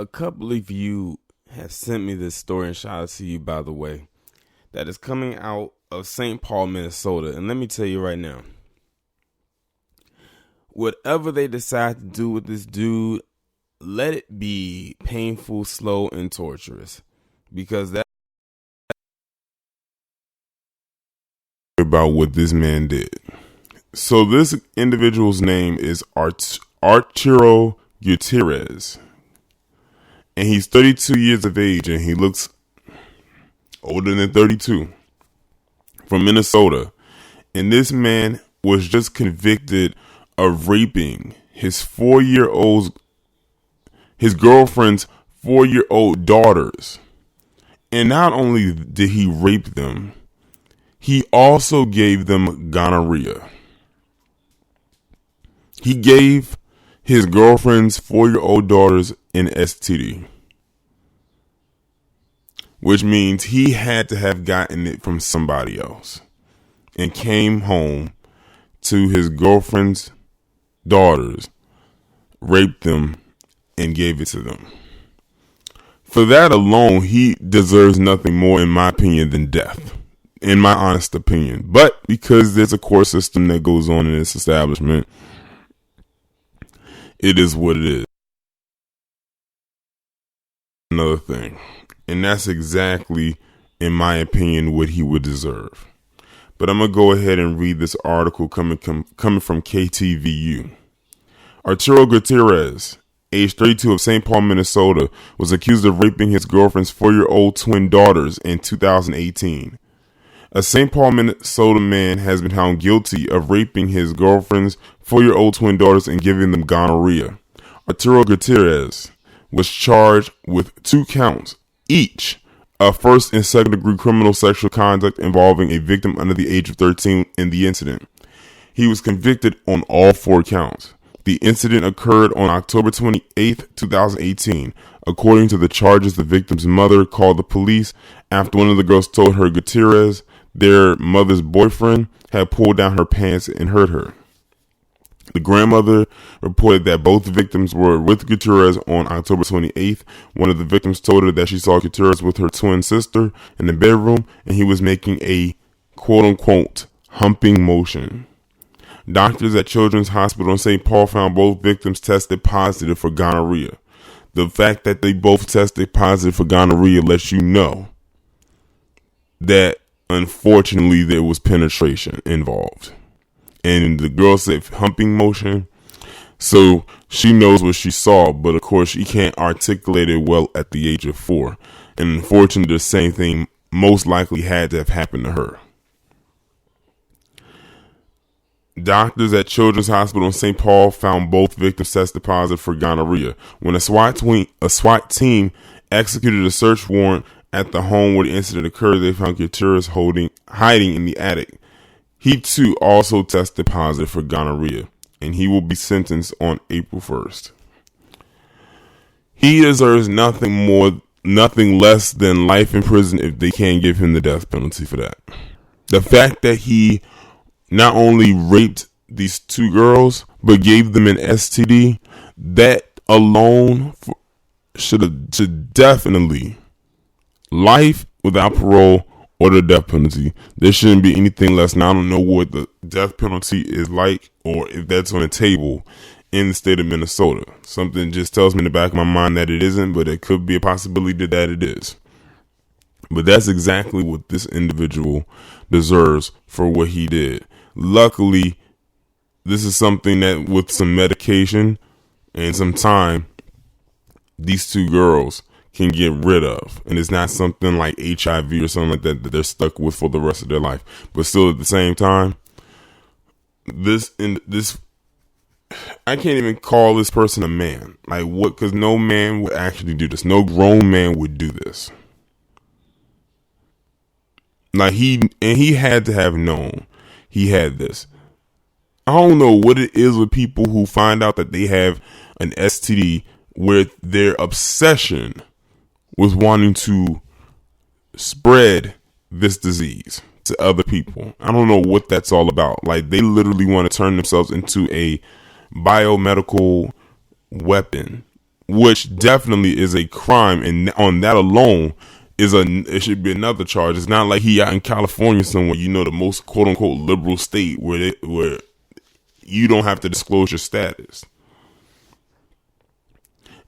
A couple of you have sent me this story, and shout out to you, by the way, that is coming out of St. Paul, Minnesota. And let me tell you right now, whatever they decide to do with this dude, let it be painful, slow, and torturous. Because that's about what this man did. So this individual's name is Arturo Gutierrez. And he's 32 years of age, and he looks older than 32, from Minnesota. And this man was just convicted of raping his girlfriend's 4-year-old daughters. And not only did he rape them, he also gave them gonorrhea. He gave his girlfriend's 4-year-old daughters an STD, which means he had to have gotten it from somebody else and came home to his girlfriend's daughters, raped them, and gave it to them. For that alone, he deserves nothing more, in my opinion, than death, in my honest opinion. But because there's a court system that goes on in this establishment, it is what it is. Another thing, and that's exactly, in my opinion, what he would deserve. But I'm going to go ahead and read this article coming from KTVU. Arturo Gutierrez, age 32, of St. Paul, Minnesota, was accused of raping his girlfriend's 4-year-old twin daughters in 2018. A St. Paul, Minnesota man has been found guilty of raping his girlfriend's 4-year-old twin daughters and giving them gonorrhea. Arturo Gutierrez was charged with 2 counts each of first and second degree criminal sexual conduct involving a victim under the age of 13 in the incident. He was convicted on all 4 counts. The incident occurred on October 28, 2018. According to the charges, the victim's mother called the police after one of the girls told her Gutierrez, their mother's boyfriend, had pulled down her pants and hurt her. The grandmother reported that both victims were with Gutierrez on October 28th. One of the victims told her that she saw Gutierrez with her twin sister in the bedroom, and he was making a quote-unquote humping motion. Doctors at Children's Hospital in St. Paul found both victims tested positive for gonorrhea. The fact that they both tested positive for gonorrhea lets you know that, unfortunately, there was penetration involved. And the girl said humping motion, so she knows what she saw, but of course she can't articulate it well at the age of 4. And unfortunately, the same thing most likely had to have happened to her. Doctors at Children's Hospital in St. Paul found both victims tested positive for gonorrhea. When a SWAT team executed a search warrant at the home where the incident occurred, they found Gutierrez hiding in the attic. He too also tested positive for gonorrhea, and he will be sentenced on April 1st. He deserves nothing less than life in prison if they can't give him the death penalty for that. The fact that he not only raped these 2 girls, but gave them an STD, that alone should definitely life without parole or the death penalty. There shouldn't be anything less. Now, I don't know what the death penalty is like or if that's on the table in the state of Minnesota. Something just tells me in the back of my mind that it isn't, but it could be a possibility that it is. But that's exactly what this individual deserves for what he did. Luckily, this is something that with some medication and some time, these 2 girls can get rid of, and it's not something like HIV or something like that they're stuck with for the rest of their life. But still, at the same time, this I can't even call this person a man. Like what? Because no man would actually do this. No grown man would do this. Like he had to have known he had this. I don't know what it is with people who find out that they have an STD with their obsession with wanting to spread this disease to other people. I don't know what that's all about. Like they literally want to turn themselves into a biomedical weapon which definitely is a crime, and on that alone it should be another charge. It's not like he out in California somewhere, the most quote unquote liberal state where you don't have to disclose your status.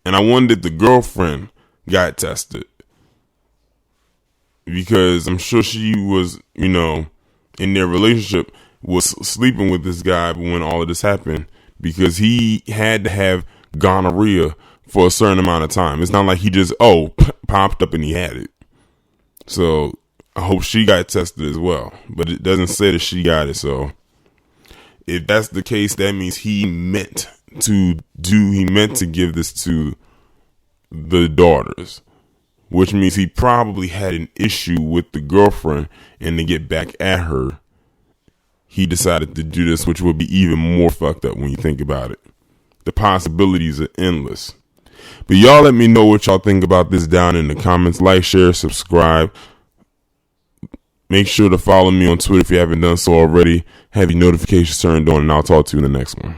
And I wonder if the girlfriend got tested, because I'm sure she was, in their relationship, was sleeping with this guy when all of this happened, because he had to have gonorrhea for a certain amount of time. It's not like he just popped up and he had it. So I hope she got tested as well, but it doesn't say that she got it. So if that's the case, that means he meant to give this to the daughters, which means he probably had an issue with the girlfriend, and to get back at her, he decided to do this, which would be even more fucked up when you think about it. The possibilities are endless. But y'all let me know what y'all think about this down in the comments. Like, share, subscribe. Make sure to follow me on Twitter if you haven't done so already. Have your notifications turned on, and I'll talk to you in the next one.